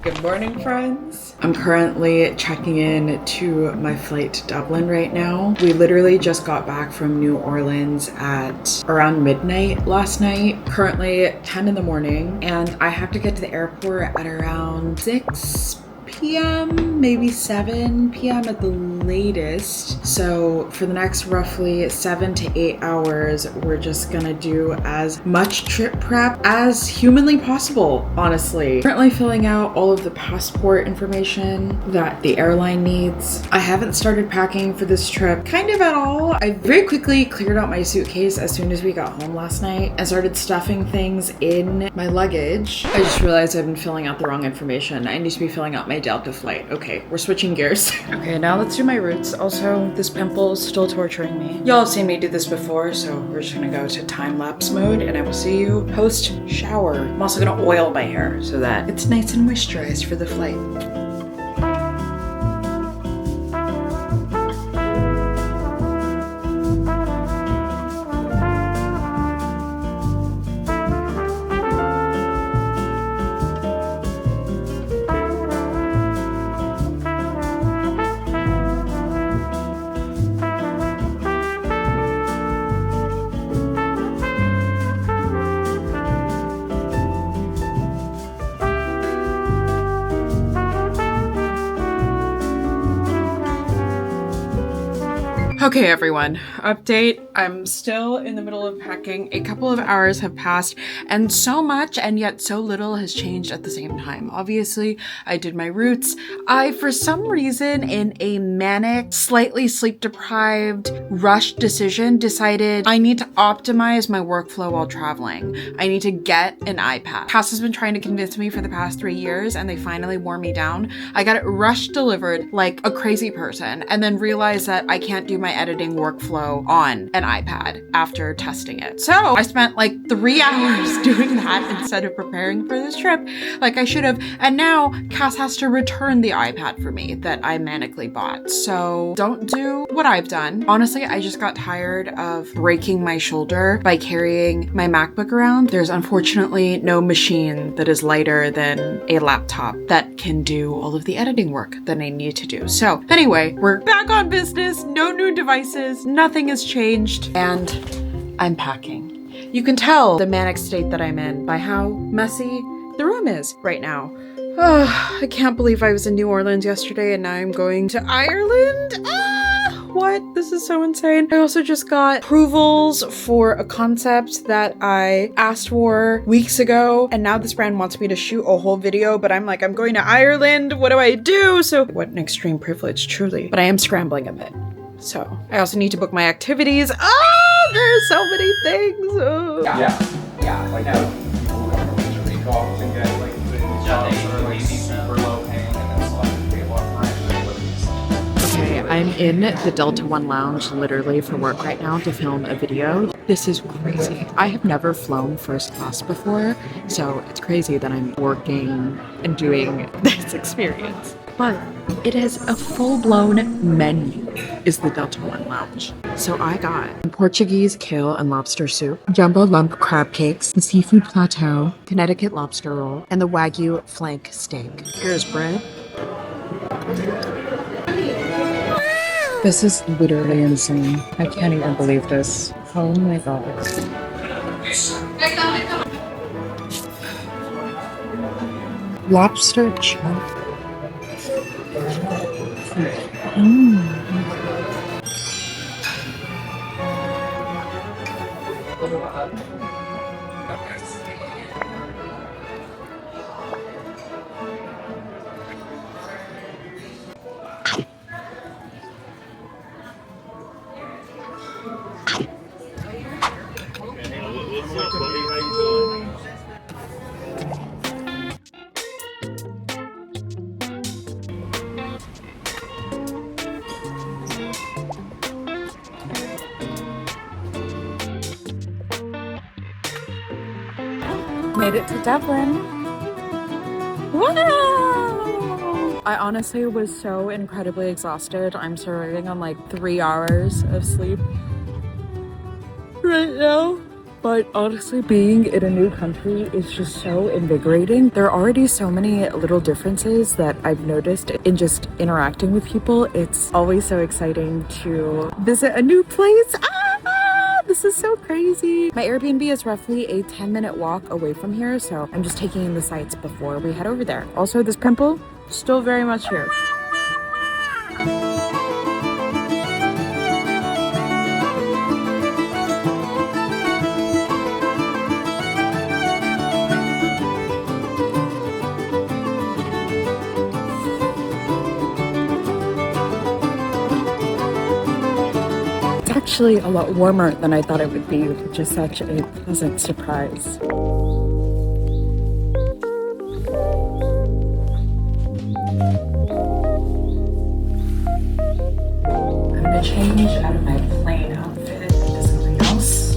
Good morning, friends. I'm currently checking in to my flight to Dublin right now. We literally just got back from New Orleans at around midnight last night. Currently 10 in the morning, and I have to get to the airport at around 6 p.m., maybe 7 p.m. at the latest. So for the next roughly 7 to 8 hours, we're just gonna do as much trip prep as humanly possible, honestly. Currently filling out all of the passport information that the airline needs. I haven't started packing for this trip kind of at all. I very quickly cleared out my suitcase as soon as we got home last night and started stuffing things in my luggage. I just realized I've been filling out the wrong information. I need to be filling out my Delta flight. Okay, we're switching gears. Okay, now let's do my roots. Also, this pimple is still torturing me. Y'all have seen me do this before, so we're just gonna go to time-lapse mode and I will see you post-shower. I'm also gonna oil my hair so that it's nice and moisturized for the flight. Okay everyone, update. I'm still in the middle of packing. A couple of hours have passed and so much and yet so little has changed at the same time. Obviously, I did my roots. I, for some reason, in a manic, slightly sleep deprived, rushed decision, decided I need to optimize my workflow while traveling. I need to get an iPad. Cass has been trying to convince me for the past 3 years and they finally wore me down. I got it rush delivered like a crazy person and then realized that I can't do my editing workflow on an iPad after testing it. So I spent like 3 hours doing that instead of preparing for this trip like I should have. And now Cass has to return the iPad for me that I manically bought. So don't do what I've done. Honestly, I just got tired of breaking my shoulder by carrying my MacBook around. There's unfortunately no machine that is lighter than a laptop that can do all of the editing work that I need to do. So anyway, we're back on business. No new devices, nothing has changed, and I'm packing. You can tell the manic state that I'm in by how messy the room is right now. Oh, I can't believe I was in New Orleans yesterday and now I'm going to Ireland. What? This is so insane. I also just got approvals for a concept that I asked for weeks ago, and now this brand wants me to shoot a whole video, but I'm like, I'm going to Ireland. What do I do? So what an extreme privilege, truly. But I am scrambling a bit. So I also need to book my activities. There's so many things. Yeah, like people who don't know what week off and get like jobs that are like super low paying and it's like pay a lot for it. Okay, I'm in the Delta One Lounge literally for work right now to film a video. This is crazy. I have never flown first class before, so it's crazy that I'm working and doing this experience. But it is a full-blown menu, is the Delta One Lounge. So I got Portuguese kale and lobster soup, jumbo lump crab cakes, the seafood plateau, Connecticut lobster roll, and the Wagyu flank steak. Here's bread. This is literally insane. I can't even believe this. Oh my god. Lobster chunk. Made it to Dublin. Wow! I honestly was so incredibly exhausted. I'm surviving on like 3 hours of sleep right now. But honestly, being in a new country is just so invigorating. There are already so many little differences that I've noticed in just interacting with people. It's always so exciting to visit a new place. This is so crazy. My Airbnb is roughly a 10-minute walk away from here, so I'm just taking in the sights before we head over there. Also, this pimple, still very much here. Actually a lot warmer than I thought it would be, which is such a pleasant surprise. I'm gonna change out of my plain outfit into something else.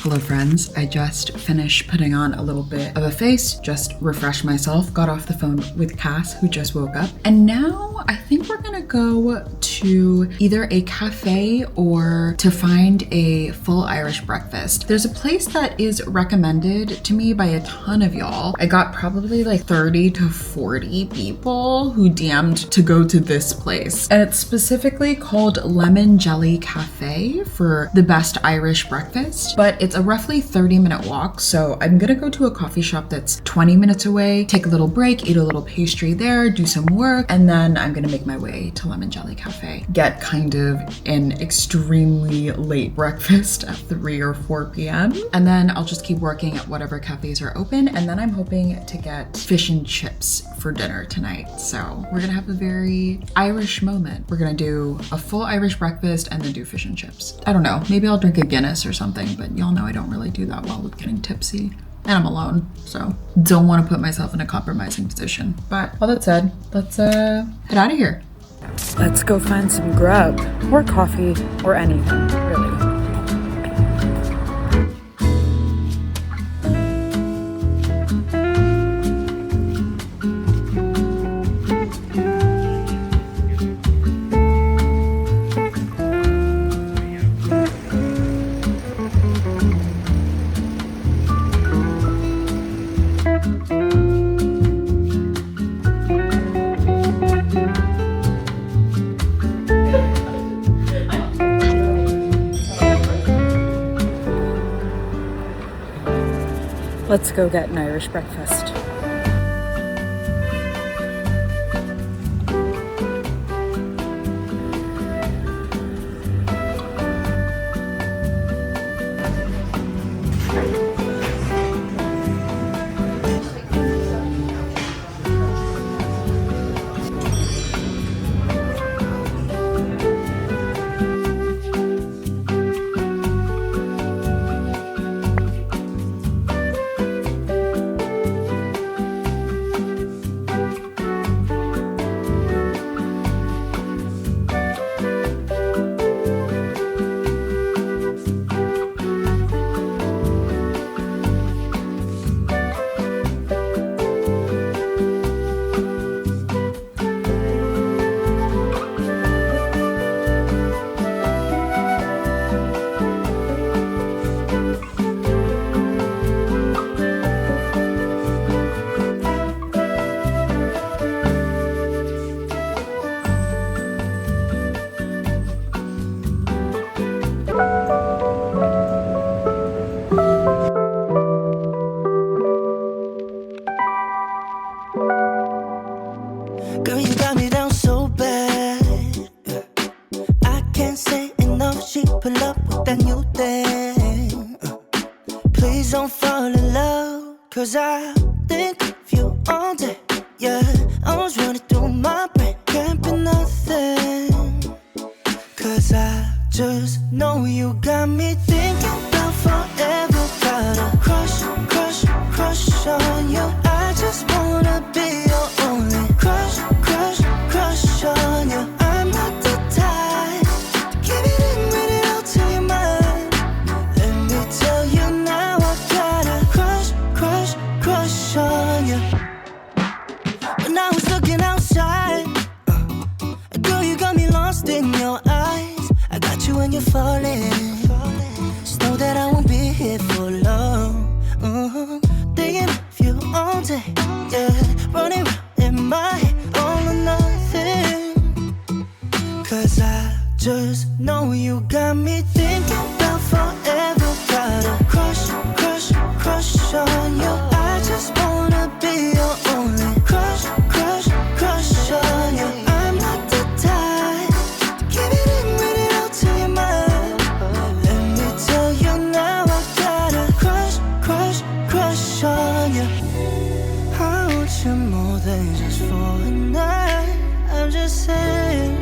Hello friends, I just finished putting on a little bit of a face, just refreshed myself, got off the phone with Cass who just woke up, and now I think we're gonna go to either a cafe or to find a full Irish breakfast. There's a place that is recommended to me by a ton of y'all. I got probably like 30 to 40 people who DM'd to go to this place, and it's specifically called Lemon Jelly Cafe for the best Irish breakfast, but it's a roughly 30-minute walk, so I'm gonna go to a coffee shop that's 20 minutes away, take a little break, eat a little pastry there, do some work, and then I'm gonna make my way to Lemon Jelly Cafe. Get kind of an extremely late breakfast at 3 or 4 p.m. and then I'll just keep working at whatever cafes are open, and then I'm hoping to get fish and chips for dinner tonight. So we're gonna have a very Irish moment. We're gonna do a full Irish breakfast and then do fish and chips. I don't know, maybe I'll drink a Guinness or something, but y'all know I don't really do that well with getting tipsy. And I'm alone, so don't want to put myself in a compromising position. But all that said, let's head out of here. Let's go find some grub or coffee or anything, really. Let's go get an Irish breakfast. Girl, you got me down so bad. I can't say enough. She pull up with that new thing. Please don't fall in love, 'cause I think of you all day. Yeah, I was running through my brain, can't be nothing. 'Cause just know you got me thinking about forever. Got a crush, crush, crush on you. I just wanna be your only crush, crush, crush on you. I'm not the type to give it in, read it out to your mind. Let me tell you now, I got a crush, crush, crush on you. When I was looking outside, girl, you got me lost in your eyes. I got you when you're falling. Just know that I won't be here for long. Thinking of you all day, yeah. Running around in my head, all or nothing. Cause I just know you got me thinking about forever. Got a crush, crush, crush on you. I just wanna be your only crush, crush, crush on you. I'm not the type to give it in, read it out to your mind. Let me tell you now, I got a crush, crush, crush on you. I want you more than just for a night. I'm just saying,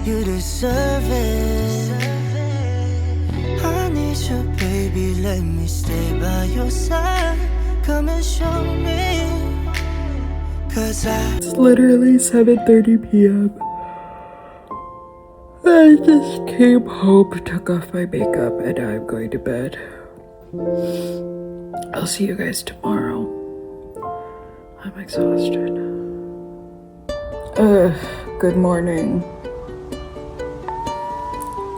you deserve it. I need you, baby, let me stay by your side. Come and show me. Cause It's literally 7:30 p.m. I just came home, took off my makeup, and now I'm going to bed. I'll see you guys tomorrow. I'm exhausted. Good morning.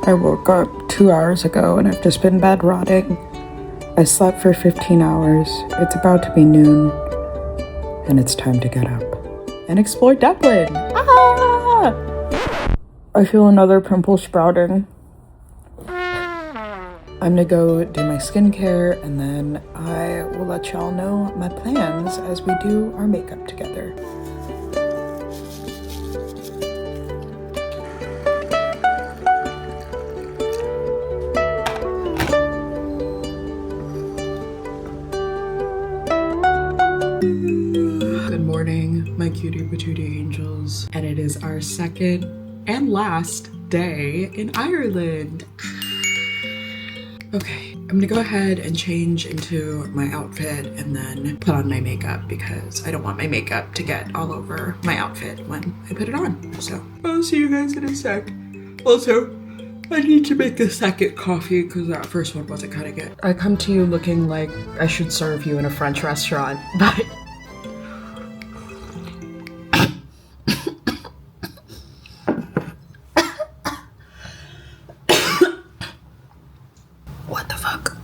I woke up 2 hours ago and I've just been bed rotting. I slept for 15 hours. It's about to be noon. And it's time to get up and explore Dublin. Ah! I feel another pimple sprouting. I'm gonna go do my skincare and then I will let y'all know my plans as we do our makeup together. Good morning, my cutie patootie angels, and it is our second and last day in Ireland. Okay, I'm gonna go ahead and change into my outfit and then put on my makeup because I don't want my makeup to get all over my outfit when I put it on. So I'll see you guys in a sec. Also, I need to make the second coffee because that first one wasn't cutting it. I come to you looking like I should serve you in a French restaurant, but what the fuck?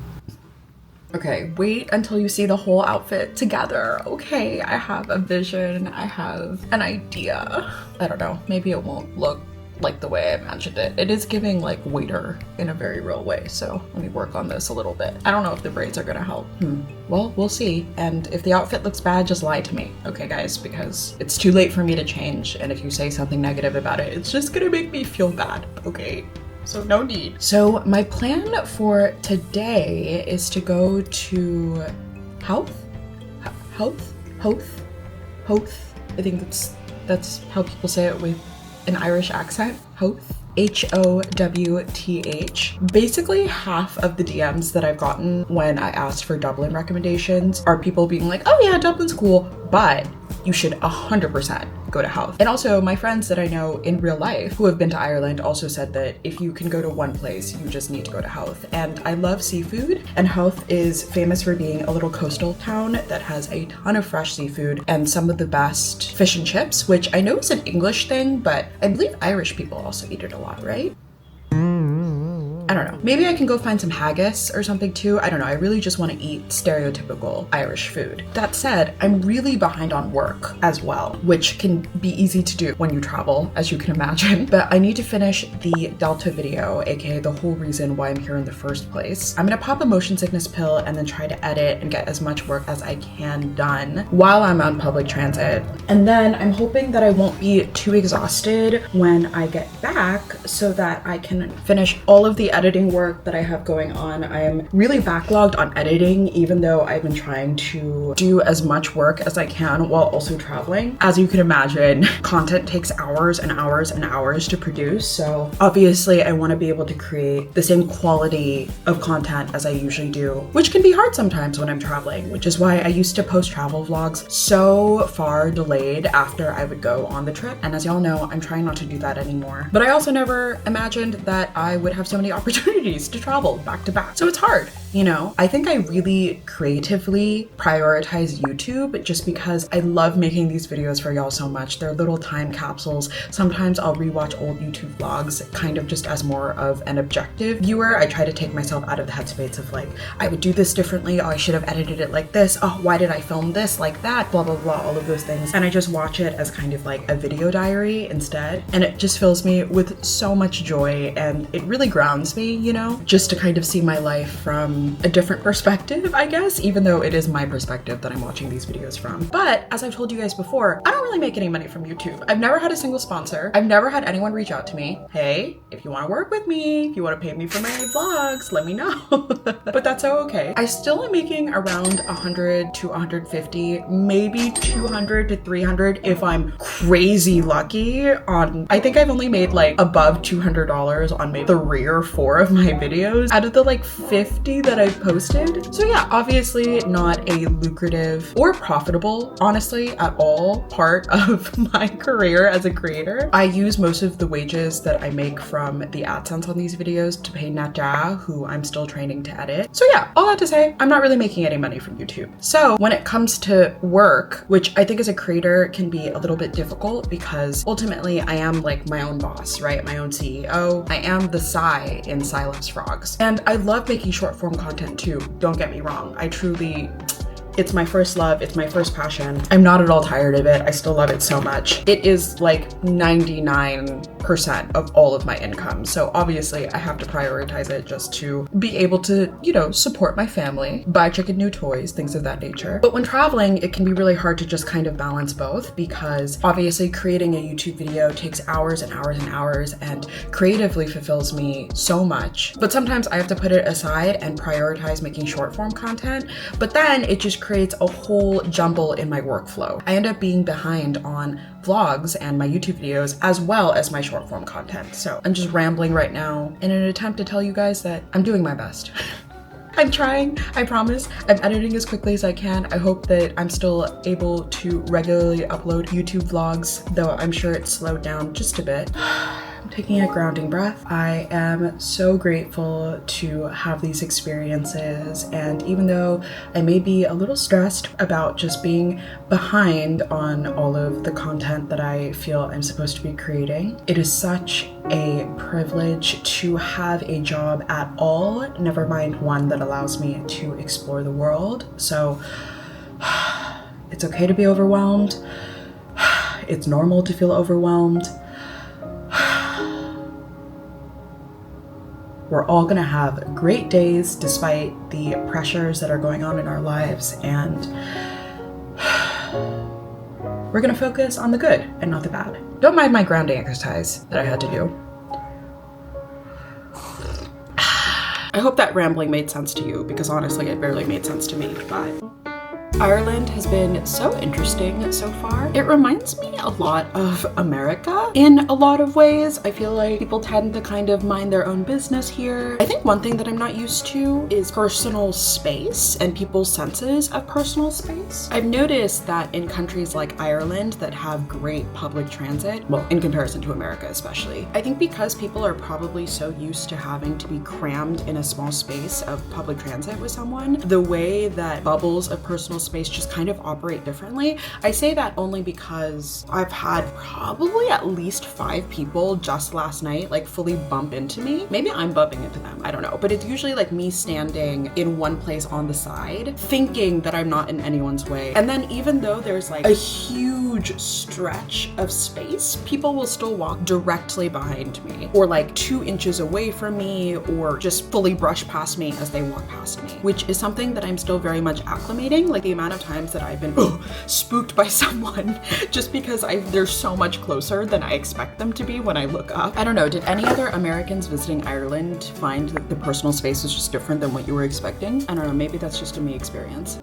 Okay, wait until you see the whole outfit together. Okay, I have a vision, I have an idea. I don't know, maybe it won't look like the way I imagined it. It is giving like waiter in a very real way, so let me work on this a little bit. I don't know if the braids are gonna help. Well, we'll see. And if the outfit looks bad, just lie to me, okay guys? Because it's too late for me to change, and if you say something negative about it, it's just gonna make me feel bad, okay? So no need. So my plan for today is to go to Howth. I think that's how people say it with an Irish accent. Howth. Howth. Basically, half of the DMs that I've gotten when I asked for Dublin recommendations are people being like, oh yeah, Dublin's cool, but you should 100% go to Howth. And also my friends that I know in real life who have been to Ireland also said that if you can go to one place, you just need to go to Howth. And I love seafood, and Howth is famous for being a little coastal town that has a ton of fresh seafood and some of the best fish and chips, which I know is an English thing, but I believe Irish people also eat it a lot, right? I don't know. Maybe I can go find some haggis or something too. I don't know. I really just want to eat stereotypical Irish food. That said, I'm really behind on work as well, which can be easy to do when you travel, as you can imagine. But I need to finish the Delta video, aka the whole reason why I'm here in the first place. I'm gonna pop a motion sickness pill and then try to edit and get as much work as I can done while I'm on public transit. And then I'm hoping that I won't be too exhausted when I get back so that I can finish all of the editing editing work that I have going on. I'm really backlogged on editing, even though I've been trying to do as much work as I can while also traveling. As you can imagine, content takes hours and hours and hours to produce. So obviously I want to be able to create the same quality of content as I usually do, which can be hard sometimes when I'm traveling, which is why I used to post travel vlogs so far delayed after I would go on the trip. And as y'all know, I'm trying not to do that anymore. But I also never imagined that I would have so many opportunities to travel back to back. So it's hard, you know? I think I really creatively prioritize YouTube just because I love making these videos for y'all so much. They're little time capsules. Sometimes I'll rewatch old YouTube vlogs kind of just as more of an objective viewer. I try to take myself out of the headspace of like, I would do this differently. Oh, I should have edited it like this. Oh, why did I film this like that? Blah, blah, blah, all of those things. And I just watch it as kind of like a video diary instead. And it just fills me with so much joy and it really grounds me, you know, just to kind of see my life from a different perspective, I guess, even though it is my perspective that I'm watching these videos from. But as I've told you guys before, I don't really make any money from YouTube. I've never had a single sponsor. I've never had anyone reach out to me. Hey, if you want to work with me, if you want to pay me for my vlogs, let me know. But that's so okay. I still am making around 100 to 150, maybe 200 to 300 if I'm crazy lucky on, I think I've only made like above $200 on maybe 3 or 4 of my videos out of the like 50 that I've posted. So yeah, obviously not a lucrative or profitable, honestly, at all part of my career as a creator. I use most of the wages that I make from the AdSense on these videos to pay Natja, who I'm still training to edit. So yeah, all that to say, I'm not really making any money from YouTube. So when it comes to work, which I think as a creator can be a little bit difficult because ultimately I am like my own boss, right? My own CEO. I am the Psy in Psy Loves Frogs. And I love making short form content too. Don't get me wrong. I truly, it's my first love. It's my first passion. I'm not at all tired of it. I still love it so much. It is like 99% of all of my income. So obviously I have to prioritize it just to be able to, you know, support my family, buy chicken new toys, things of that nature. But when traveling, it can be really hard to just kind of balance both because obviously creating a YouTube video takes hours and hours and hours and creatively fulfills me so much. But sometimes I have to put it aside and prioritize making short form content. But then it just creates a whole jumble in my workflow. I end up being behind on vlogs and my YouTube videos as well as my short form content. So I'm just rambling right now in an attempt to tell you guys that I'm doing my best. I'm trying, I promise. I'm editing as quickly as I can. I hope that I'm still able to regularly upload YouTube vlogs, though I'm sure it's slowed down just a bit. I'm taking a grounding breath. I am so grateful to have these experiences, and even though I may be a little stressed about just being behind on all of the content that I feel I'm supposed to be creating, it is such a privilege to have a job at all, never mind one that allows me to explore the world. So it's okay to be overwhelmed. It's normal to feel overwhelmed. We're all gonna have great days despite the pressures that are going on in our lives, and we're gonna focus on the good and not the bad. Don't mind my grounding exercise that I had to do. I hope that rambling made sense to you, because honestly, it barely made sense to me, but Ireland has been so interesting so far. It reminds me a lot of America in a lot of ways. I feel like people tend to kind of mind their own business here. I think one thing that I'm not used to is personal space and people's senses of personal space. I've noticed that in countries like Ireland that have great public transit, well, in comparison to America especially, I think because people are probably so used to having to be crammed in a small space of public transit with someone, the way that bubbles of personal space just kind of operate differently. I say that only because I've had probably at least 5 people just last night like fully bump into me. Maybe I'm bumping into them, I don't know, but it's usually like me standing in one place on the side thinking that I'm not in anyone's way. And then even though there's like a huge huge stretch of space, people will still walk directly behind me, or like 2 inches away from me, or just fully brush past me as they walk past me, which is something that I'm still very much acclimating. Like the amount of times that I've been spooked by someone just because they're so much closer than I expect them to be when I look up. I don't know, did any other Americans visiting Ireland find that the personal space was just different than what you were expecting? I don't know, maybe that's just a me experience.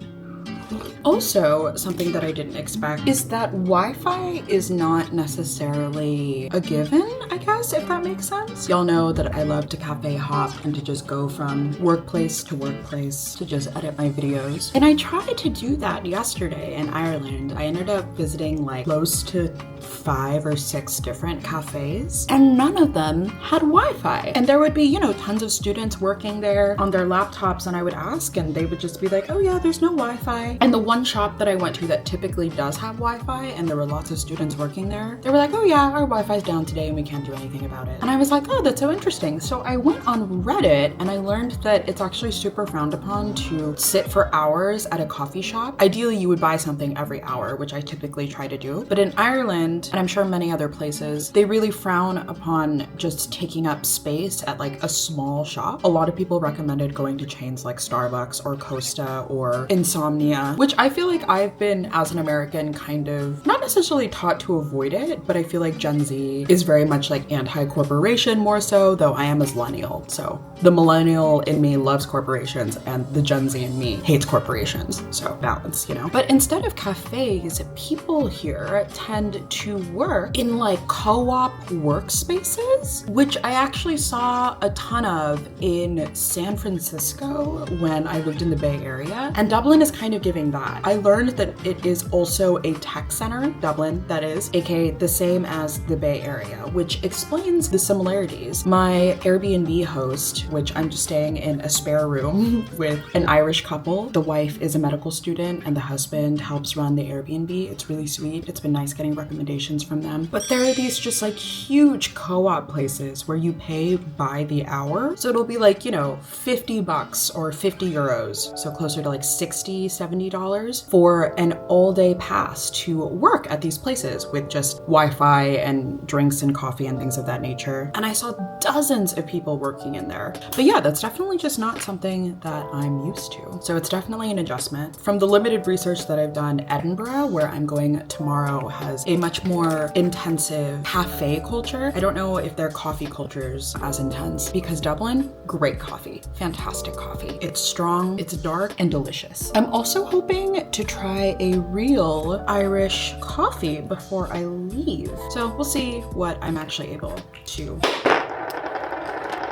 Also, something that I didn't expect is that Wi-Fi is not necessarily a given, I guess, if that makes sense. Y'all know that I love to cafe hop and to just go from workplace to workplace to just edit my videos. And I tried to do that yesterday in Ireland. I ended up visiting like close to 5 or 6 different cafes, and none of them had Wi-Fi. And there would be, you know, tons of students working there on their laptops, and I would ask and they would just be like, oh yeah, there's no Wi-Fi. And the one shop that I went to that typically does have Wi-Fi, and there were lots of students working there, they were like, oh yeah, our Wi-Fi's down today and we can't do anything about it. And I was like, oh, that's so interesting. So I went on Reddit and I learned that it's actually super frowned upon to sit for hours at a coffee shop. Ideally, you would buy something every hour, which I typically try to do. But in Ireland, and I'm sure many other places, they really frown upon just taking up space at like a small shop. A lot of people recommended going to chains like Starbucks or Costa or Insomnia, which I feel like I've been, as an American, kind of not necessarily taught to avoid it, but I feel like Gen Z is very much like anti-corporation more so, though I am a millennial. So the millennial in me loves corporations and the Gen Z in me hates corporations. So balance, you know? But instead of cafes, people here tend to work in like co-op workspaces, which I actually saw a ton of in San Francisco when I lived in the Bay Area. And Dublin is kind of giving that. I learned that it is also a tech center, Dublin, that is, aka the same as the Bay Area, which explains the similarities. My Airbnb host, which I'm just staying in a spare room with an Irish couple. The wife is a medical student and the husband helps run the Airbnb. It's really sweet. It's been nice getting recommendations from them. But there are these just like huge co-op places where you pay by the hour. So it'll be like, you know, $50 or 50 euros. So closer to like $60, $70 for an all-day pass to work at these places with just Wi-Fi and drinks and coffee and things of that nature. And I saw dozens of people working in there. But yeah, that's definitely just not something that I'm used to. So it's definitely an adjustment. From the limited research that I've done, Edinburgh, where I'm going tomorrow, has a much more intensive cafe culture. I don't know if their coffee culture is as intense, because Dublin, great coffee, fantastic coffee. It's strong, it's dark, and delicious. I'm also hoping to try a real Irish coffee before I leave. So we'll see what I'm actually able to.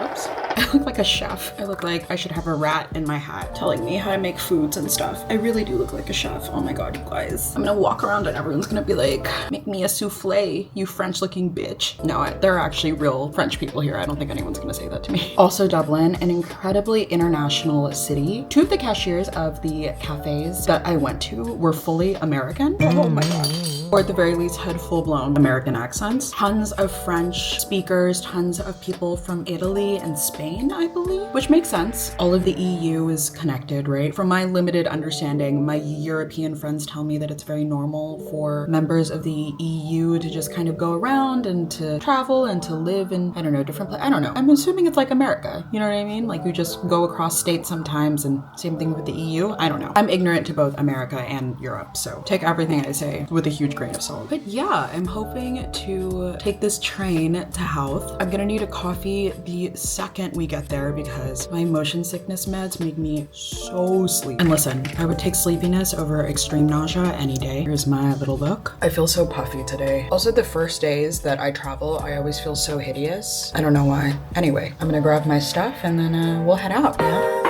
Oops. I look like a chef. I look like I should have a rat in my hat telling me how to make foods and stuff. I really do look like a chef. Oh my god, you guys. I'm gonna walk around and everyone's gonna be like, make me a souffle, you French looking bitch. No, there are actually real French people here. I don't think anyone's gonna say that to me. Also Dublin, an incredibly international city. 2 of the cashiers of the cafes that I went to were fully American. Oh my god. Or at the very least had full-blown American accents. Tons of French speakers, tons of people from Italy and Spain, I believe, which makes sense. All of the EU is connected, right? From my limited understanding, my European friends tell me that it's very normal for members of the EU to just kind of go around and to travel and to live in, I don't know, different places. I don't know. I'm assuming it's like America, you know what I mean? Like you just go across states sometimes, and same thing with the EU. I don't know. I'm ignorant to both America and Europe, so take everything I say with a huge grain of salt. But yeah, I'm hoping to take this train to Howth. I'm gonna need a coffee the second we get there because my motion sickness meds make me so sleepy. And listen, I would take sleepiness over extreme nausea any day. Here's my little look. I feel so puffy today. Also, the first days that I travel, I always feel so hideous. I don't know why. Anyway, I'm gonna grab my stuff and then we'll head out, yeah?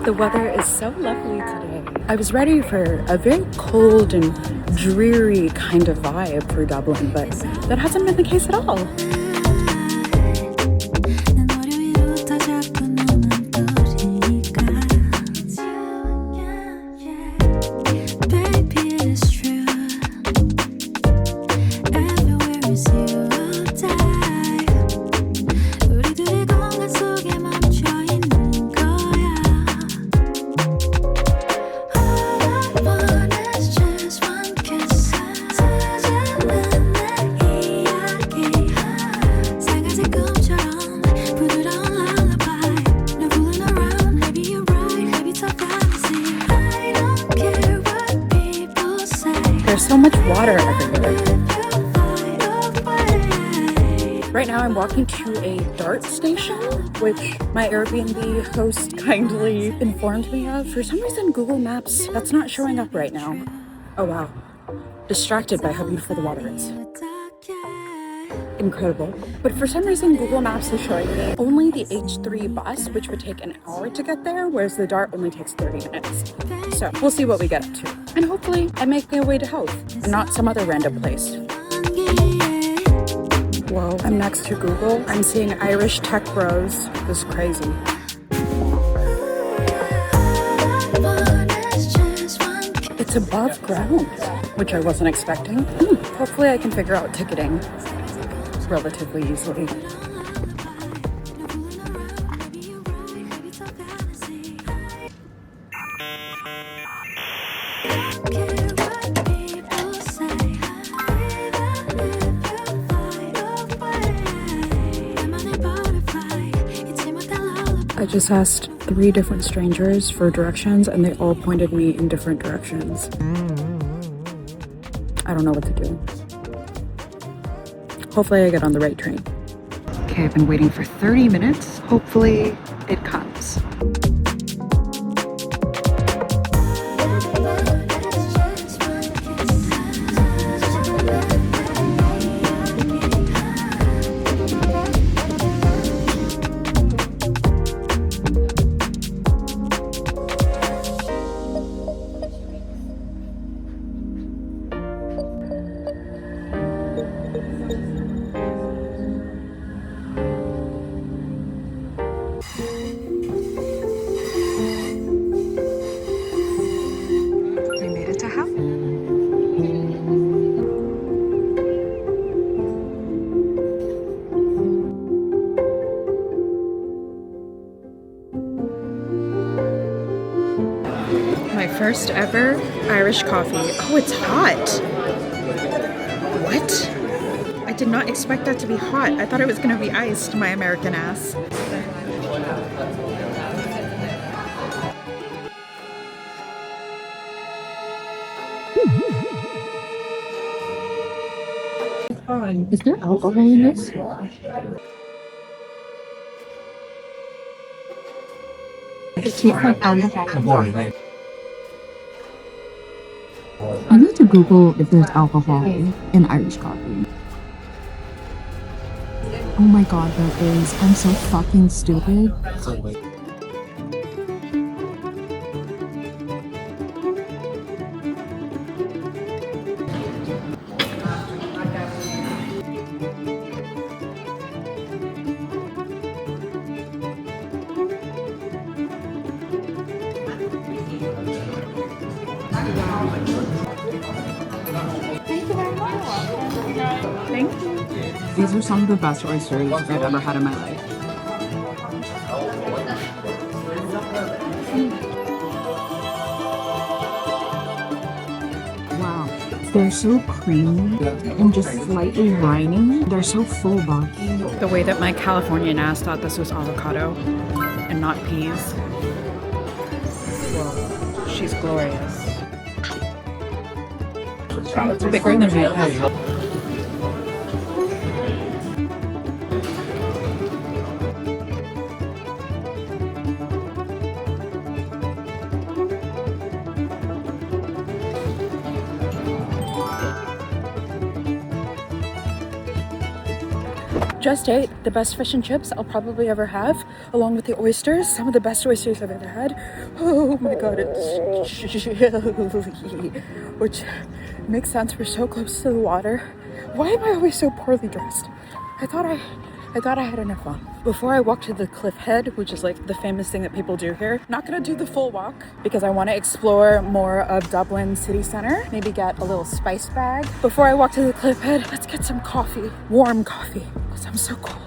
The weather is so lovely today. I was ready for a very cold and dreary kind of vibe for Dublin, but that hasn't been the case at all. so much water everywhere. Right now I'm walking to a dart station, which my Airbnb host kindly informed me of. For some reason, Google Maps, that's not showing up right now. Oh wow. Distracted by how beautiful the water is. Incredible. But for some reason, Google Maps is showing me only the H3 bus, which would take an hour to get there, whereas the dart only takes 30 minutes. So we'll see what we get up to. And hopefully I make my way to Howth, and not some other random place. Whoa, I'm next to Google. I'm seeing Irish tech bros. This is crazy. It's above ground, which I wasn't expecting. Hopefully I can figure out ticketing relatively easily. I just asked 3 different strangers for directions and they all pointed me in different directions. I don't know what to do. Hopefully I get on the right train. Okay, I've been waiting for 30 minutes. Hopefully it comes. We made it to Howth. My first ever Irish coffee. Oh, it's hot. What? I did not expect that to be hot. I thought it was going to be iced, my American ass. Is there alcohol in this? It tastes like alcohol. I need to Google if there's alcohol in Irish coffee. Oh my god, there is. I'm so fucking stupid. Thank you. These are some of the best oysters I've ever had in my life. Wow. They're so creamy and just slightly briny. They're so full bodied. The way that my Californian ass thought this was avocado and not peas. Whoa, she's glorious. It's bigger than my head. Just ate the best fish and chips I'll probably ever have, along with the oysters, some of the best oysters I've ever had. Oh my god, it's chilly, which makes sense, we're so close to the water. Why am I always so poorly dressed? I thought I had enough on. Before I walk to the cliff head, which is like the famous thing that people do here, I'm not gonna do the full walk because I want to explore more of Dublin city center, maybe get a little spice bag. Before I walk to the cliff head, let's get some coffee, warm coffee, because I'm so cold.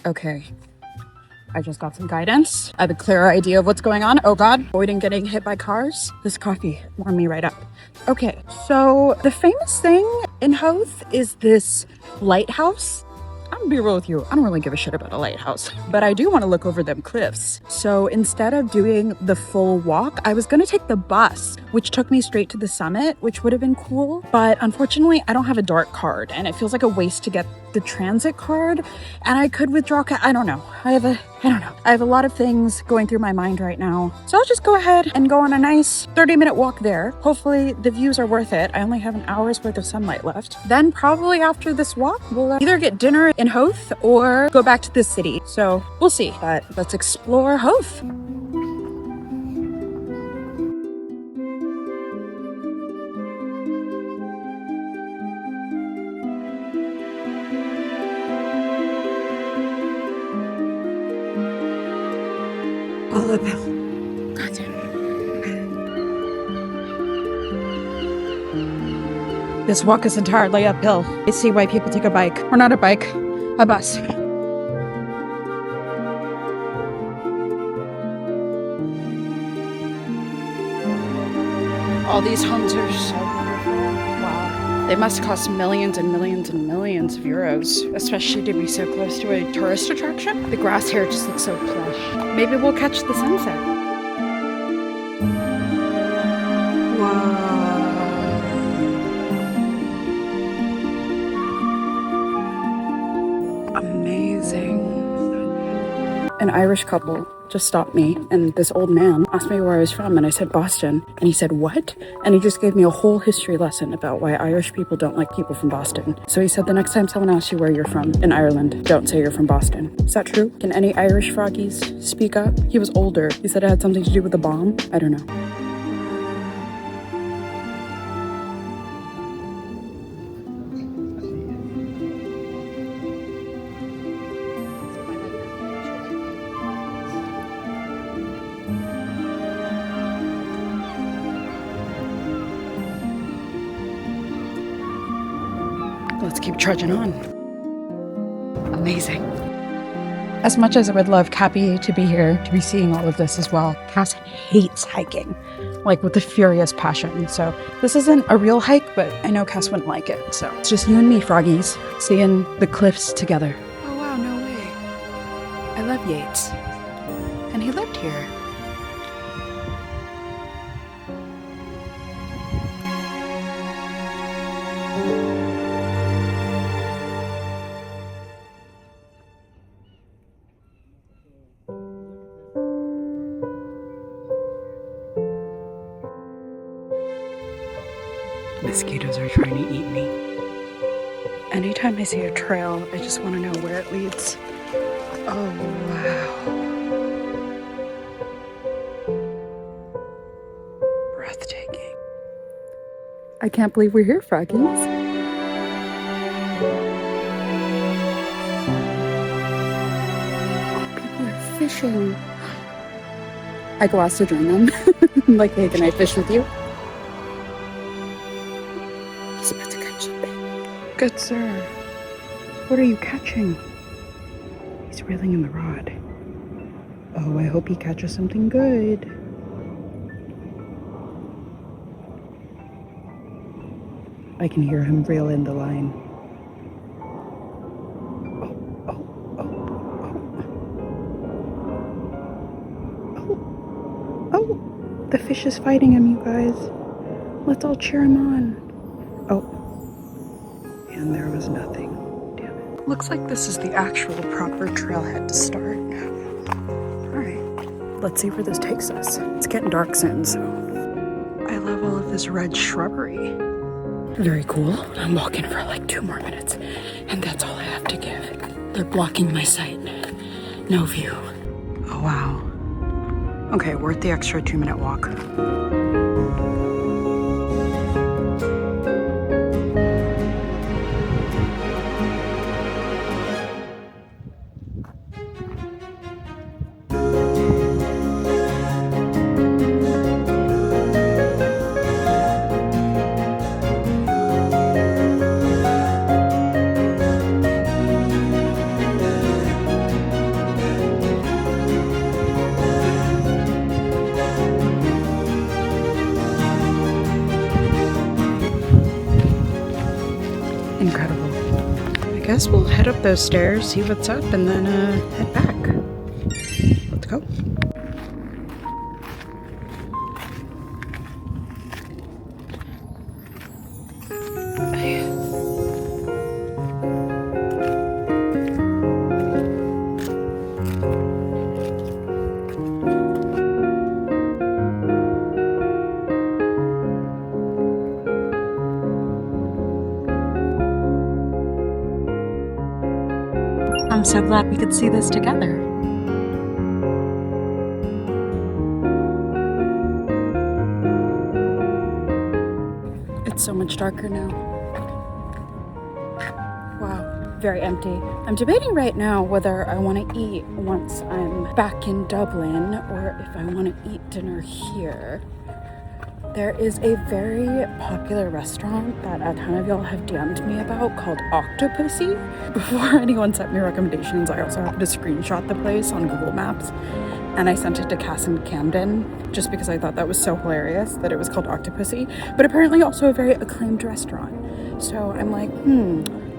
Okay, I just got some guidance. I have a clearer idea of what's going on. Oh God, avoiding getting hit by cars. This coffee warmed me right up. Okay, so the famous thing in Howth is this lighthouse. I'm gonna be real with you, I don't really give a shit about a lighthouse, but I do want to look over them cliffs. So instead of doing the full walk, I was gonna take the bus, which took me straight to the summit, which would have been cool. But unfortunately, I don't have a DART card, and it feels like a waste to get the transit card. And I could withdraw, I don't know. I have a lot of things going through my mind right now. So I'll just go ahead and go on a nice 30-minute walk there. Hopefully the views are worth it. I only have an hour's worth of sunlight left. Then probably after this walk, we'll either get dinner in Howth or go back to the city. So we'll see, but let's explore Howth. All of them. This walk is entirely uphill. I see why people take a bike. Or not a bike, a bus. All these homes are so beautiful. Wow. They must cost millions and millions and millions of euros, especially to be so close to a tourist attraction. The grass here just looks so plush. Maybe we'll catch the sunset. Wow. Amazing. An Irish couple just stopped me, and this old man asked me where I was from, and I said Boston, and he said, what? And he just gave me a whole history lesson about why Irish people don't like people from Boston. So he said, the next time someone asks you where you're from in Ireland, don't say you're from Boston. Is that true? Can any Irish froggies speak up? He was older. He said it had something to do with the bomb. I don't know. Let's keep trudging on. Amazing. As much as I would love Cappy to be here, to be seeing all of this as well, Cass hates hiking, like with a furious passion. So this isn't a real hike, but I know Cass wouldn't like it. So it's just you and me, froggies, seeing the cliffs together. Oh wow, no way. I love Yates. And he lived here. Mosquitoes are trying to eat me. Anytime I see a trail, I just want to know where it leads. Oh, wow. Breathtaking. I can't believe we're here, froggies. Oh, people are fishing. I go ask to join them. I'm like, hey, can I fish with you? He's about to catch something. Good sir. What are you catching? He's reeling in the rod. Oh, I hope he catches something good. I can hear him reel in the line. Oh, the fish is fighting him, you guys. Let's all cheer him on. Oh, and there was nothing. Damn it. Looks like this is the actual proper trailhead to start. Alright, let's see where this takes us. It's getting dark soon, so I love all of this red shrubbery. Very cool. I'm walking for like 2 more minutes, and that's all I have to give. They're blocking my sight. No view. Oh, wow. Okay, worth the extra 2-minute walk. guess we'll head up those stairs, see what's up, and then head back. Let's go. I'm so glad we could see this together. It's so much darker now. Wow, very empty. I'm debating right now whether I want to eat once I'm back in Dublin or if I want to eat dinner here. There is a very popular restaurant that a ton of y'all have DM'd me about called Octopussy. Before anyone sent me recommendations, I also happened to screenshot the place on Google Maps and I sent it to Cass and Camden just because I thought that was so hilarious that it was called Octopussy, but apparently also a very acclaimed restaurant. So I'm like,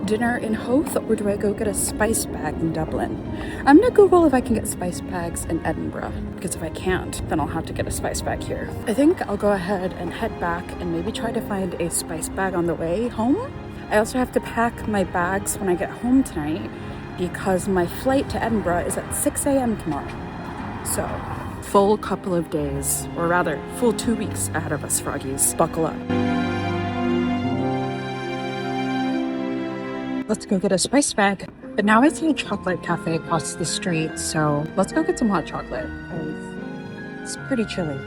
dinner in Howth, or do I go get a spice bag in Dublin? I'm gonna Google if I can get spice bags in Edinburgh, because if I can't, then I'll have to get a spice bag here. I think I'll go ahead and head back and maybe try to find a spice bag on the way home. I also have to pack my bags when I get home tonight because my flight to Edinburgh is at 6 a.m. tomorrow. So, full couple of days, or rather, full 2 weeks ahead of us, Froggies. Buckle up. Let's go get a spice bag. But now I see a chocolate cafe across the street, so let's go get some hot chocolate. It's pretty chilly.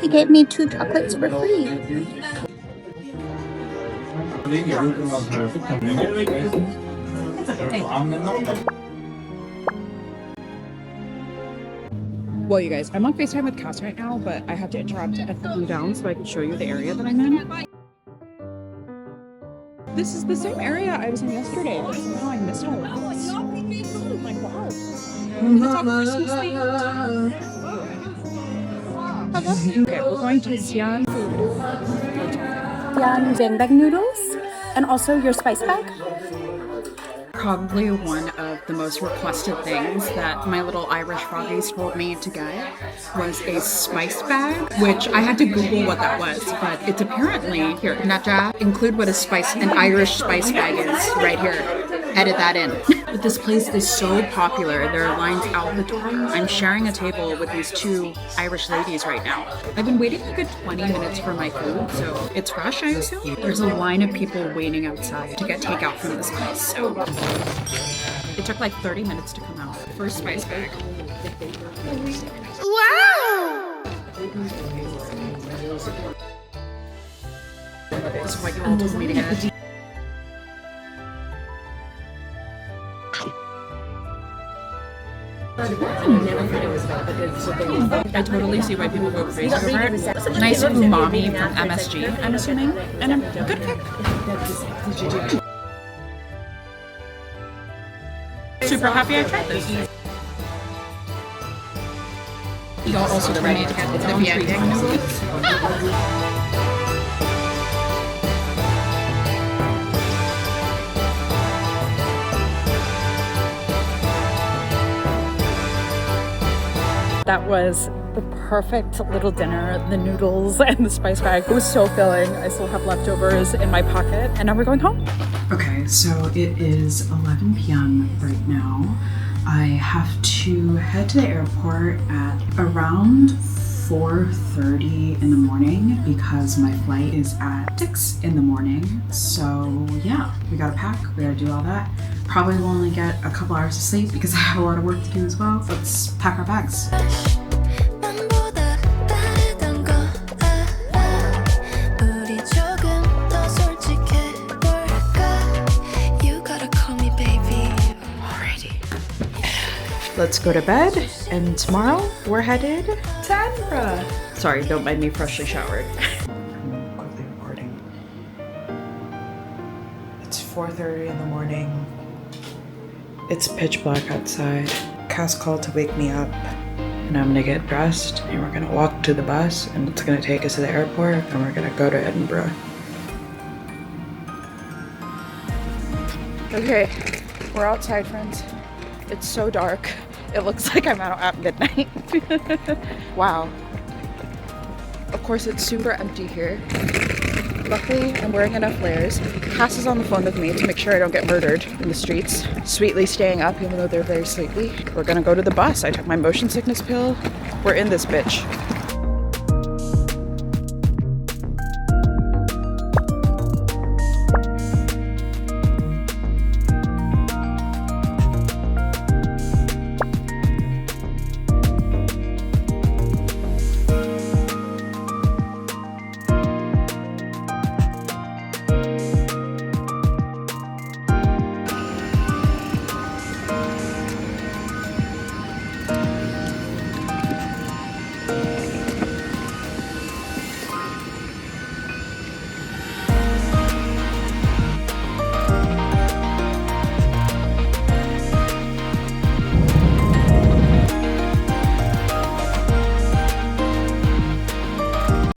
He gave me 2 chocolates for free. Well, you guys, I'm on FaceTime with Cass right now, but I have to interrupt and put them down so I can show you the area that I'm in. This is the same area I was in yesterday, but somehow I missed all of this. I'm like, wow. It's all Christmas themed. Okay, we're going to Xi'an Food. Xi'an Bang noodles, and also your spice bag. Probably one of the most requested things that my little Irish froggies told me to get was a spice bag, which I had to Google what that was, but it's apparently, here, Natja, include what an Irish spice bag is right here. Edit that in. But this place is so popular, there are lines out the door. I'm sharing a table with these 2 Irish ladies right now. I've been waiting a good 20 minutes for my food, so it's fresh, I assume. There's a line of people waiting outside to get takeout from this place, so it took like 30 minutes to come out. First spice bag. Wow! This is what you all told me to get. I totally see why people go crazy over it. Nice umami from MSG, I'm assuming, and a good kick. Super happy I tried this. Y'all also ready to get the yappin noodles. That was the perfect little dinner. The noodles and the spice bag. It was so filling. I still have leftovers in my pocket, and now we're going home. Okay, so it is 11 p.m. right now. I have to head to the airport at around 4:30 in the morning because my flight is at 6 in the morning. So yeah, we gotta pack, we gotta do all that. Probably will only get a couple hours of sleep because I have a lot of work to do as well. Let's pack our bags. Let's go to bed, and tomorrow we're headed to Edinburgh. Sorry, don't mind me freshly showered. I'm quickly recording. It's 4:30 in the morning. It's pitch black outside. Cass called to wake me up, and I'm gonna get dressed, and we're gonna walk to the bus, and it's gonna take us to the airport, and we're gonna go to Edinburgh. Okay, we're outside, friends. It's so dark. It looks like I'm out at midnight. Wow. Of course, it's super empty here. Luckily, I'm wearing enough layers. Cass is on the phone with me to make sure I don't get murdered in the streets. Sweetly staying up even though they're very sleepy. We're gonna go to the bus. I took my motion sickness pill. We're in this bitch.